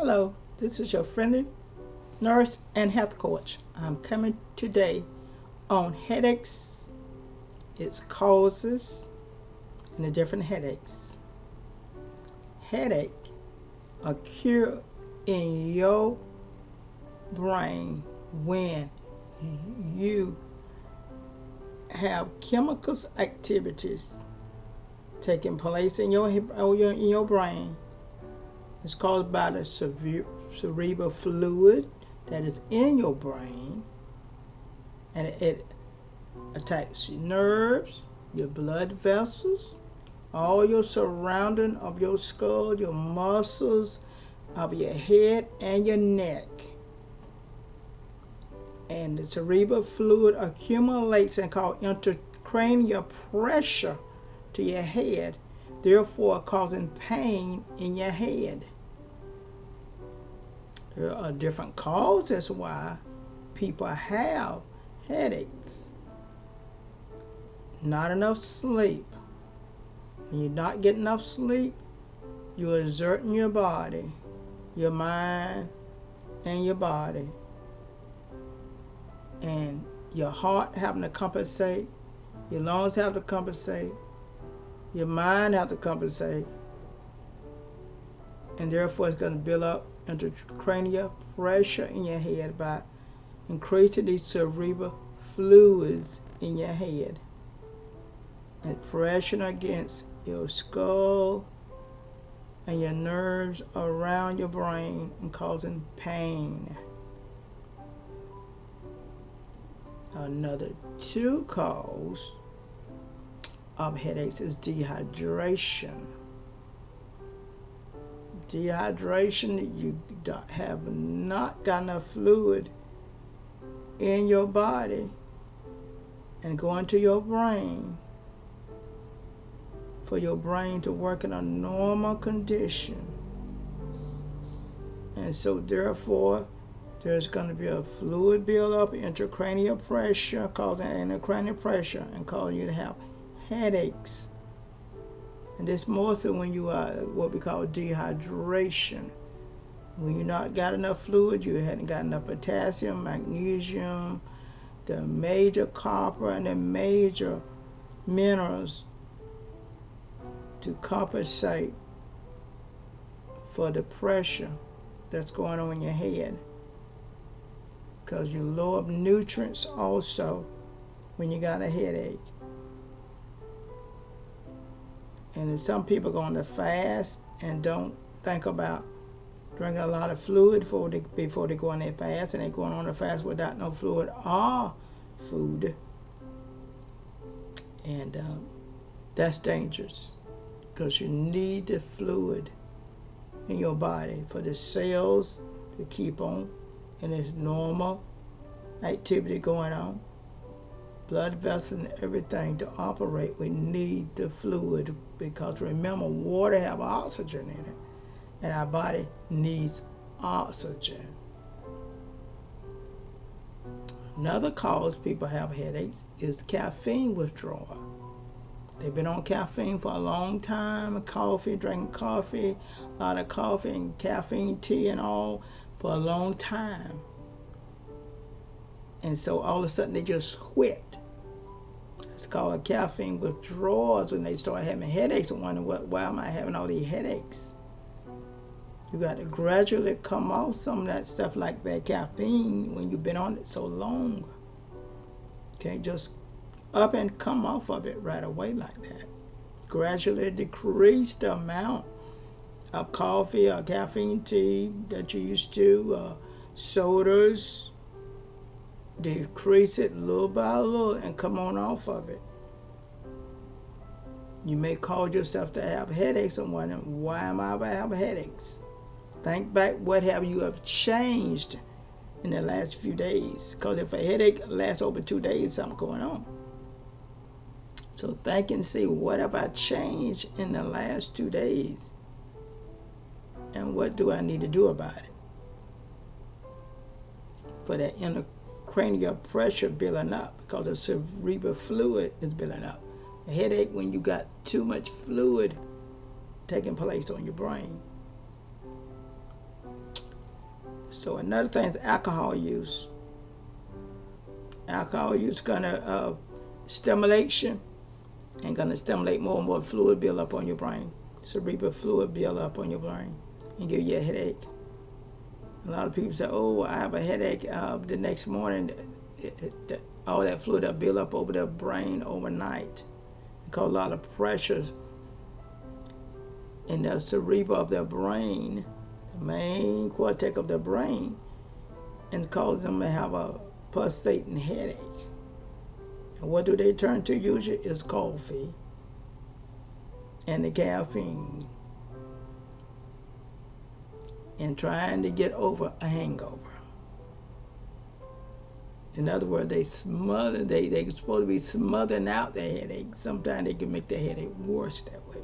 Hello, this is your friendly nurse and health coach. I'm coming today on headaches, its causes, and the different headaches. Headache occur in your brain when you have chemicals activities taking place in your brain. It's caused by the cerebral fluid that is in your brain, and it attacks your nerves, your blood vessels, all your surrounding of your skull, your muscles of your head and your neck. And the cerebral fluid accumulates and called intracranial pressure to your head, therefore causing pain in your head. There are different causes why people have headaches. Not enough sleep. When you're not getting enough sleep, you're exerting your body, your mind, and your body. And your heart having to compensate, your lungs have to compensate, your mind have to compensate, and therefore it's going to build up intracranial pressure in your head by increasing the cerebral fluids in your head and pressing against your skull and your nerves around your brain and causing pain. Another two causes of headaches is dehydration. Dehydration, you have not got enough fluid in your body and going to your brain for your brain to work in a normal condition. And so therefore there's going to be a fluid buildup, intracranial pressure, causing intracranial pressure and causing you to have headaches. And this more so when you are what we call dehydration. When you're not got enough fluid, you hadn't got enough potassium, magnesium, the major copper and the major minerals to compensate for the pressure that's going on in your head. Because you low up nutrients also when you got a headache. And if some people go on the fast and don't think about drinking a lot of fluid before they go on their fast, and they're going on the fast without no fluid or food, and that's dangerous because you need the fluid in your body for the cells to keep on in its normal activity going on. Blood vessels and everything to operate, we need the fluid, because remember, water have oxygen in it, and our body needs oxygen. Another cause people have headaches is caffeine withdrawal. They've been on caffeine for a long time, drinking coffee, a lot of coffee and caffeine tea and all for a long time. And so all of a sudden they just quit. It's called caffeine withdrawals when they start having headaches and wonder, why am I having all these headaches? You got to gradually come off some of that stuff like that caffeine when you've been on it so long. You can't just up and come off of it right away like that. Gradually decrease the amount of coffee or caffeine tea that you used to, sodas. Decrease it little by little and come on off of it. You may cause yourself to have headaches and wonder, why am I having headaches? Think back, what have you have changed in the last few days? Because if a headache lasts over 2 days, something going on. So think and see, what have I changed in the last 2 days? And what do I need to do about it? For that intracranial pressure building up, because the cerebral fluid is building up. A headache when you got too much fluid taking place on your brain. So another thing is alcohol use. Alcohol use gonna stimulation and gonna stimulate more and more fluid build up on your brain. Cerebral fluid build up on your brain and give you a headache. A lot of people say, "Oh, I have a headache." The next morning, all that fluid that build up over their brain overnight, it cause a lot of pressures in the cerebral of their brain, the main cortex of their brain, and cause them to have a pulsating headache. And what do they turn to usually? Is coffee and the caffeine and trying to get over a hangover. In other words, they're supposed to be smothering out their headache. Sometimes they can make the headache worse that way.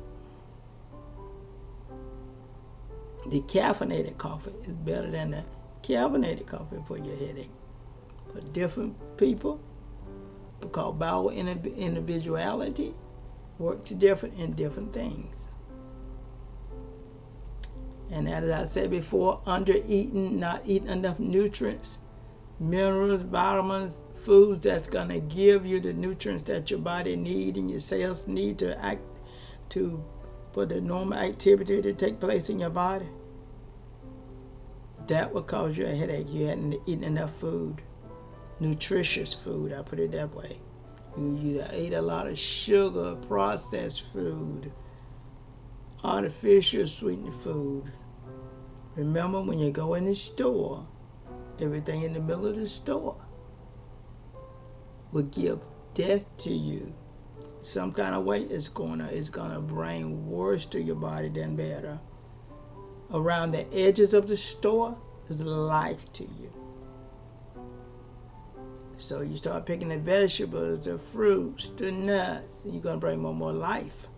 Decaffeinated coffee is better than the caffeinated coffee for your headache. For different people, because bowel individuality works different in different things. And as I said before, under eating, not eating enough nutrients, minerals, vitamins, foods that's gonna give you the nutrients that your body needs and your cells need for the normal activity to take place in your body. That will cause you a headache. You hadn't eaten enough food, nutritious food. I put it that way. You ate a lot of sugar, processed food, artificial sweetened food. Remember, when you go in the store, everything in the middle of the store will give death to you. Some kind of way it's gonna bring worse to your body than better. Around the edges of the store is life to you. So you start picking the vegetables, the fruits, the nuts, and you're gonna bring more life.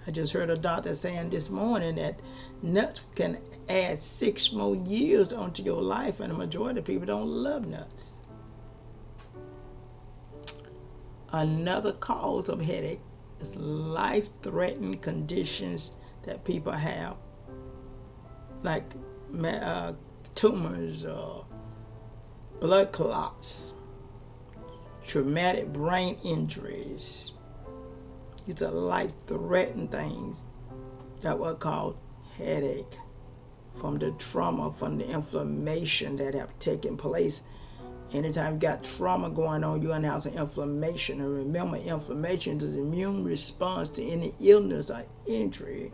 I just heard a doctor saying this morning that nuts can add 6 more years onto your life, and the majority of people don't love nuts. Another cause of headache is life-threatening conditions that people have, like tumors, blood clots, traumatic brain injuries. These are life-threatening things that were called headache from the trauma, from the inflammation that have taken place. Anytime you got trauma going on, you're going to have some inflammation. And remember, inflammation is the immune response to any illness or injury,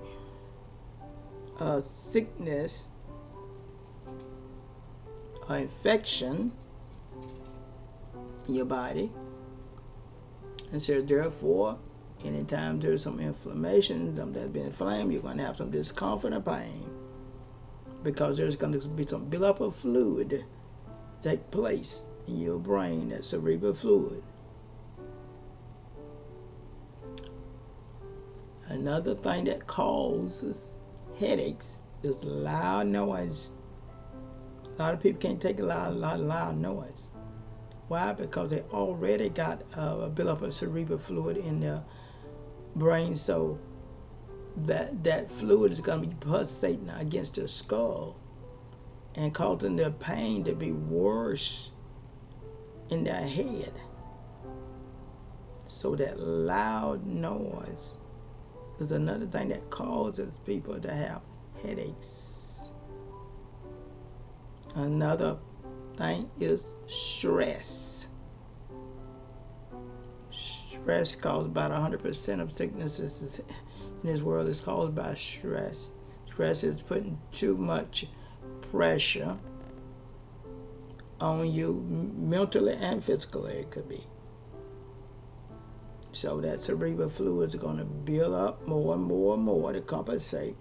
sickness, or infection in your body. And so therefore, anytime there's some inflammation, something that's been inflamed, you're going to have some discomfort and pain, because there's going to be some buildup of fluid take place in your brain, that cerebral fluid. Another thing that causes headaches is loud noise. A lot of people can't take a lot of loud noise. Why? Because they already got a buildup of cerebral fluid in their brain, so that fluid is going to be pulsating against the skull and causing their pain to be worse in their head. So that loud noise is another thing that causes people to have headaches. Another thing is stress. Stress causes about 100% of sicknesses in this world is caused by stress. Stress is putting too much pressure on you, mentally and physically. It could be. So that cerebral fluid is going to build up more and more and more to compensate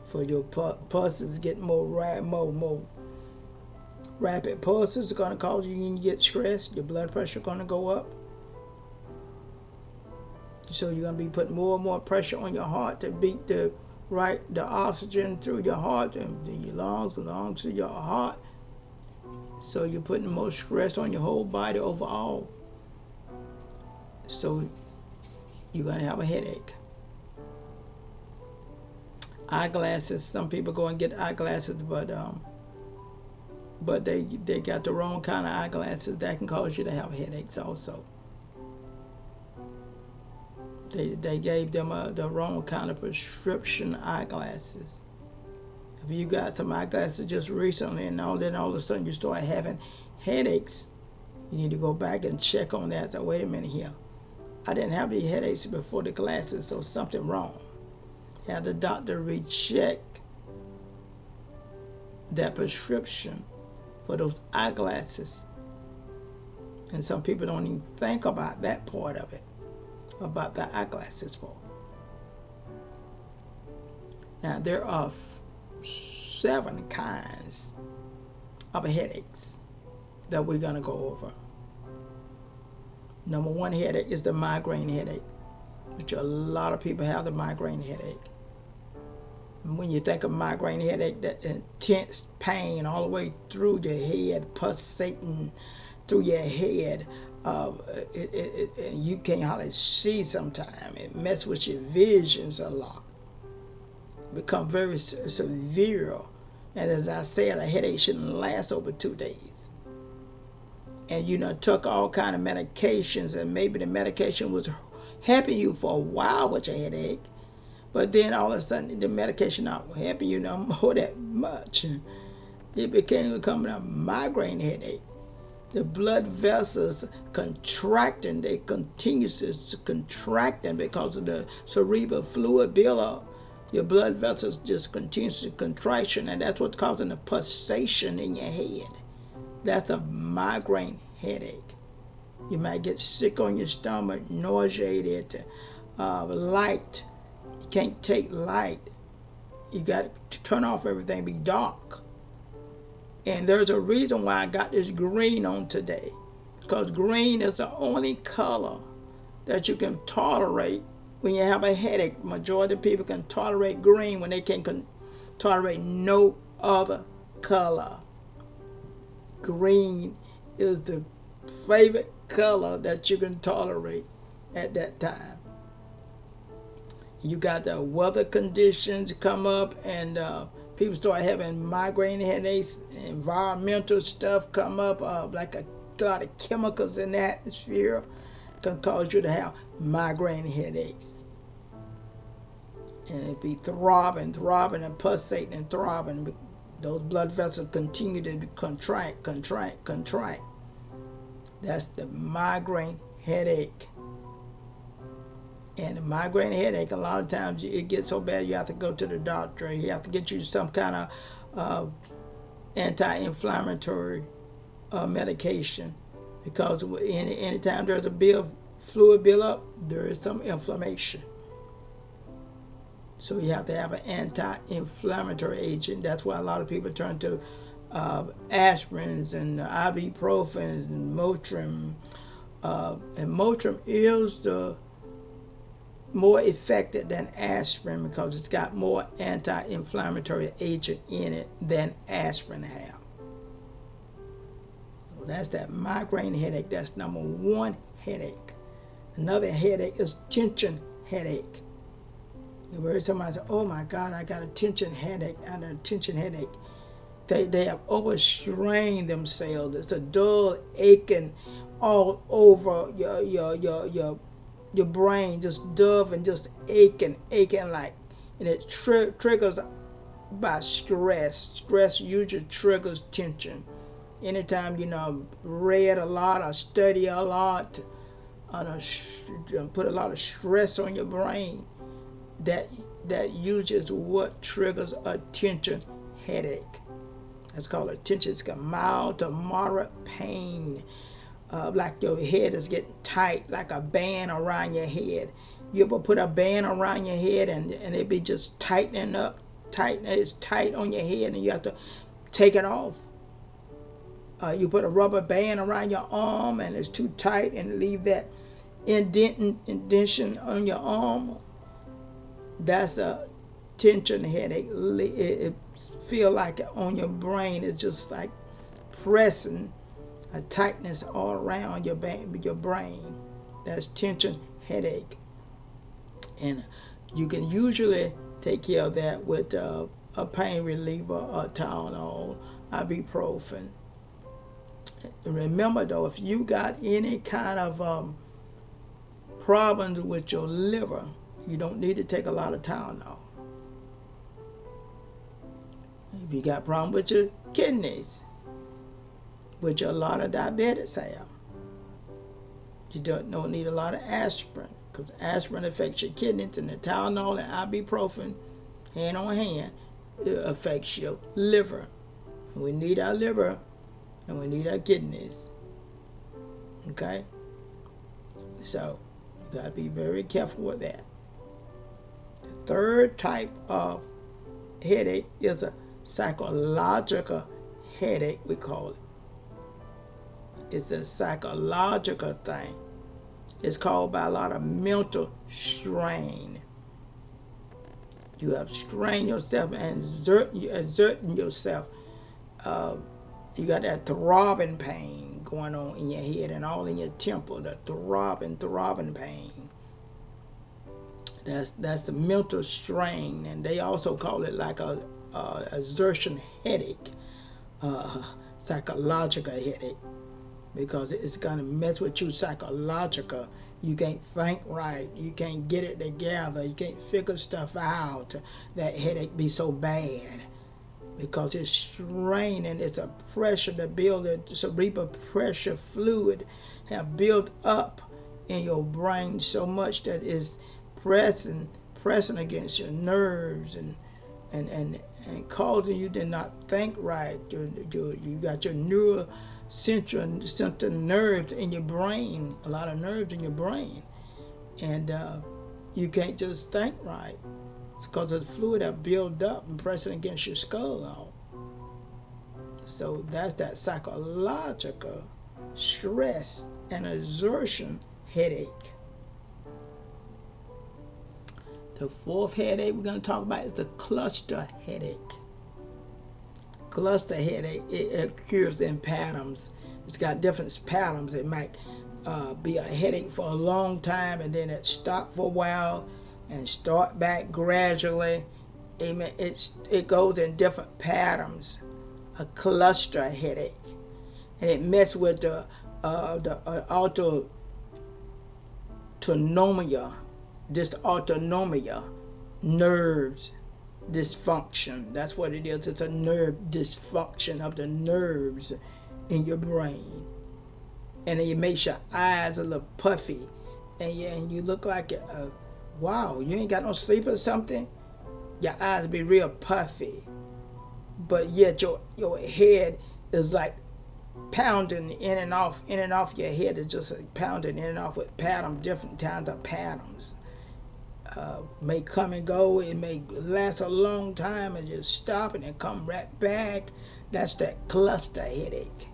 for your pulses getting more rapid pulses. Are going to cause you to get stressed. Your blood pressure going to go up. So you're going to be putting more and more pressure on your heart to beat the oxygen through your heart and your lungs, the lungs to your heart. So you're putting more stress on your whole body overall. So you're going to have a headache. Eyeglasses. Some people go and get eyeglasses, but but they got the wrong kind of eyeglasses that can cause you to have headaches also. They gave them the wrong kind of prescription eyeglasses. If you got some eyeglasses just recently and then all of a sudden you start having headaches, you need to go back and check on that. So wait a minute here. I didn't have any headaches before the glasses, so something wrong. Have the doctor recheck that prescription for those eyeglasses. And some people don't even think about that part of it, about the eyeglasses for. Now there are 7 kinds of headaches that we're going to go over. Number 1 headache is the migraine headache, which a lot of people have the migraine headache. And when you think of migraine headache, that intense pain all the way through your head, pulsating through your head, and you can't hardly see sometimes. It messes with your visions a lot. Become very severe. And as I said, a headache shouldn't last over 2 days. And you know, took all kind of medications, and maybe the medication was helping you for a while with your headache, but then all of a sudden the medication not helping you no more that much. It becoming a migraine headache. The blood vessels contracting, they continuously contracting because of the cerebral fluid buildup. Your blood vessels just continuously contraction, and that's what's causing the pulsation in your head. That's a migraine headache. You might get sick on your stomach, nauseated, light. You can't take light. You got to turn off everything, be dark. And there's a reason why I got this green on today, because green is the only color that you can tolerate when you have a headache. Majority of people can tolerate green when they can tolerate no other color. Green is the favorite color that you can tolerate at that time. You got the weather conditions come up, and people start having migraine headaches. Environmental stuff come up, like a lot of chemicals in the atmosphere can cause you to have migraine headaches. And it be throbbing and pulsating and throbbing. Those blood vessels continue to contract. That's the migraine headache. And the migraine headache, a lot of times it gets so bad you have to go to the doctor. You have to get you some kind of anti-inflammatory medication, because anytime there's a fluid buildup, there is some inflammation. So you have to have an anti-inflammatory agent. That's why a lot of people turn to aspirins and ibuprofen and Motrin. And Motrin is the more effective than aspirin, because it's got more anti-inflammatory agent in it than aspirin have. So that's that migraine headache. That's number 1 headache. Another headache is tension headache. You heard somebody say, "Oh my God, I got a tension headache." And a tension headache, they have overstrained themselves. It's a dull aching all over your brain, just dull and just aching like, and it triggers by stress. Stress usually triggers tension. Anytime read a lot or study a lot, put a lot of stress on your brain, that usually is what triggers a tension headache. That's called a tension. It's got mild to moderate pain, like your head is getting tight, like a band around your head. You ever put a band around your head and it be just tightening up, it's tight on your head, and you have to take it off. You put a rubber band around your arm and it's too tight, and leave that indentation on your arm. That's a tension headache. It feel like on your brain, it's just like pressing a tightness all around your brain. That's tension headache. And you can usually take care of that with a pain reliever, a Tylenol, ibuprofen. Remember though, if you got any kind of problems with your liver, you don't need to take a lot of Tylenol. If you got problems with your kidneys, which a lot of diabetics have, you don't need a lot of aspirin, because aspirin affects your kidneys, and the Tylenol and ibuprofen, hand on hand, it affects your liver. And we need our liver, and we need our kidneys. Okay? So, you got to be very careful with that. The third type of headache is a psychological headache, we call it. It's a psychological thing. It's caused by a lot of mental strain. You have strained yourself and exerting yourself. You got that throbbing pain going on in your head and all in your temple, the throbbing pain. That's the mental strain, and they also call it like a exertion headache, psychological headache, because it's gonna mess with you psychological. You can't think right. You can't get it together. You can't figure stuff out. That headache be so bad because it's straining. It's a pressure to build it. Cerebral pressure fluid have built up in your brain so much that it's pressing against your nerves and causing you to not think right. You got your central nerves in your brain, a lot of nerves in your brain, and you can't just think right. It's because of the fluid that built up and pressing against your skull. So that's that psychological stress and exertion headache. The fourth headache we're going to talk about is the cluster headache. Cluster headache, it occurs in patterns. It's got different patterns. It might be a headache for a long time, and then it stop for a while and start back gradually. It goes in different patterns. A cluster headache, and it messes with the dysautonomia, nerves dysfunction. That's what it is. It's a nerve dysfunction of the nerves in your brain, and it makes your eyes a little puffy, and you look like wow, you ain't got no sleep or something. Your eyes be real puffy, but yet your head is like pounding in and off your head. Is just like pounding in and off with patterns, different kinds of patterns. May come and go. It may last a long time and just stop and then come right back. That's that cluster headache.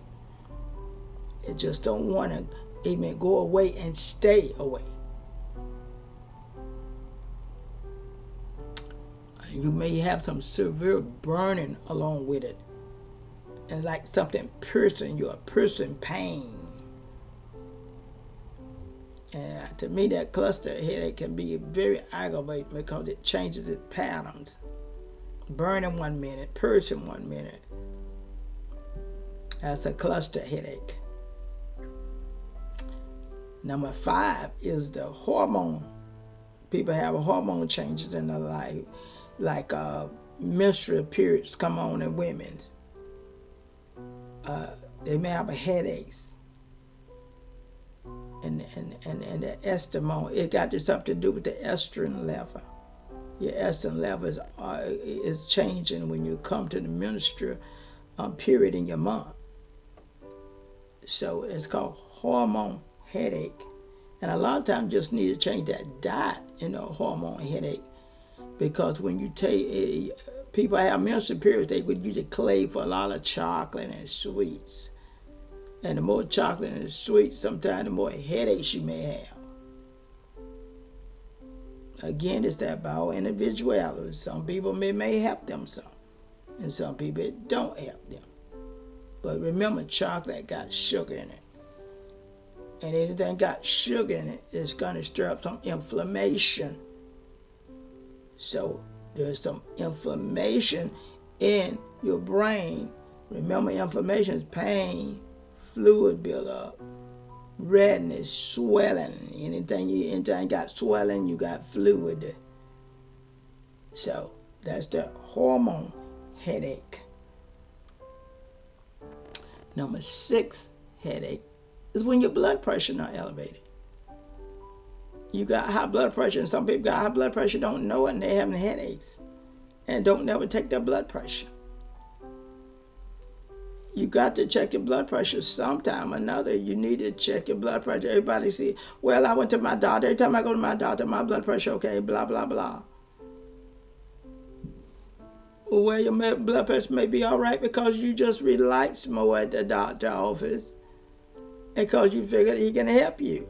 It just don't want to even go away and stay away. You may have some severe burning along with it, and like something piercing you, a piercing pain. And to me, that cluster headache can be very aggravating because it changes its patterns. Burning 1 minute, piercing 1 minute. That's a cluster headache. Number 5 is the hormone. People have hormone changes in their life, like menstrual periods come on in women. They may have headaches. And the estrogen, it got something to do with the estrogen level. Your estrogen level is changing when you come to the menstrual period in your month. So it's called hormone headache. And a lot of times you just need to change that diet in a hormone headache. Because when you take, people have menstrual periods, they would usually crave for a lot of chocolate and sweets. And the more chocolate and sweets, sometimes the more headaches you may have. Again, it's that about individuality. Some people may help them some, and some people it don't help them. But remember, chocolate got sugar in it. And anything got sugar in it, it's going to stir up some inflammation. So there's some inflammation in your brain Remember, inflammation is pain, fluid buildup, redness, swelling. Anything you got swelling, you got fluid. So that's the hormone headache. Number 6 headache is when your blood pressure not elevated. You got high blood pressure, and some people got high blood pressure, don't know it, and they're having headaches and don't never take their blood pressure. You got to check your blood pressure sometime or another. You need to check your blood pressure. Everybody see, well, I went to my doctor. Every time I go to my doctor, my blood pressure okay, blah, blah, blah. Well, your blood pressure may be all right because you just relax more at the doctor's office and because you figured he can help you.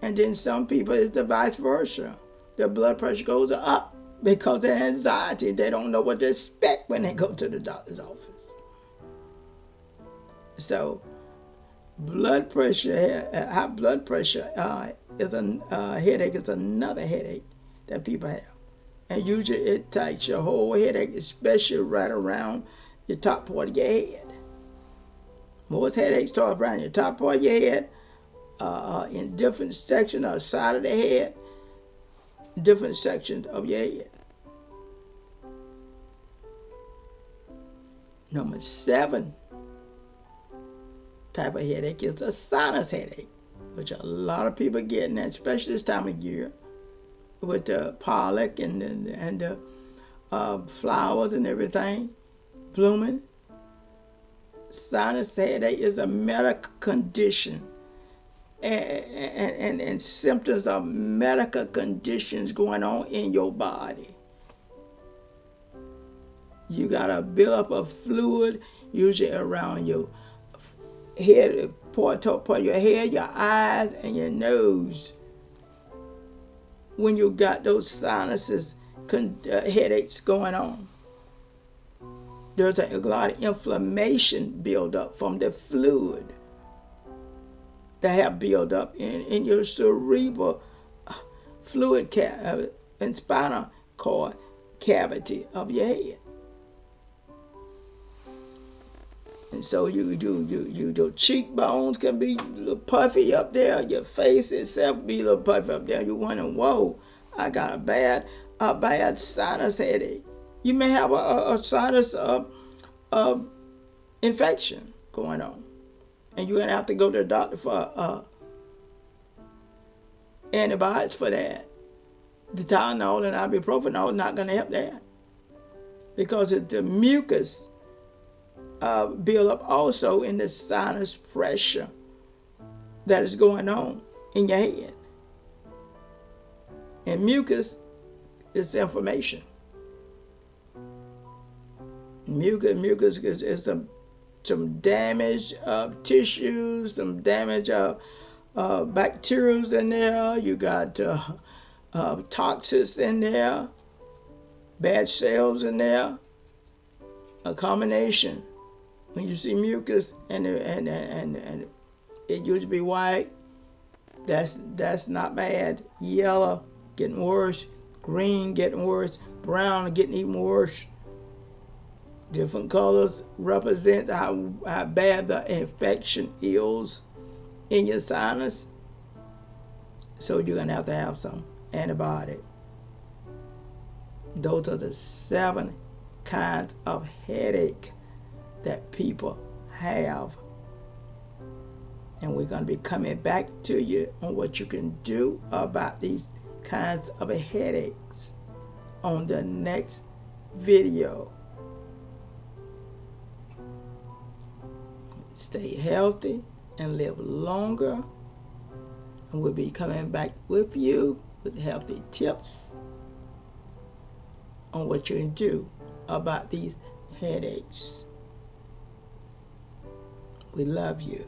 And then some people, it's the vice versa. Their blood pressure goes up because of their anxiety. They don't know what to expect when they go to the doctor's office. So, blood pressure, high blood pressure is a headache. Is another headache that people have. And usually it takes your whole headache, especially right around the top part of your head. Most headaches start around your top part of your head, in different sections of the side of the head, different sections of your head. Number 7 type of headache is a sinus headache, which a lot of people get, and especially this time of year, with the pollen and the flowers and everything blooming. Sinus headache is a medical condition and symptoms of medical conditions going on in your body. You got a buildup of fluid, usually around your head, part of your head, your eyes, and your nose. When you got those sinuses, headaches going on, there's a lot of inflammation build up from the fluid that have built up in your cerebral fluid and spinal cord cavity of your head. And so your cheekbones can be a little puffy up there. Your face itself be a little puffy up there. You're wondering, whoa, I got a bad sinus headache. You may have a sinus infection going on, and you're gonna have to go to the doctor for antibiotics for that. The Tylenol and ibuprofen is not gonna help that because it's the mucus build up also in the sinus pressure that is going on in your head. And mucus is inflammation. Mucus is some damage of tissues, some damage of bacteria in there. You got toxins in there, bad cells in there, a combination. When you see mucus and it used to be white, that's not bad. Yellow getting worse, green getting worse, brown getting even worse. Different colors represent how bad the infection is in your sinus. So you're gonna have to have some antibiotic. Those are the 7 kinds of headache that people have. And we're going to be coming back to you on what you can do about these kinds of headaches on the next video. Stay healthy and live longer. And we'll be coming back with you with healthy tips on what you can do about these headaches. We love you.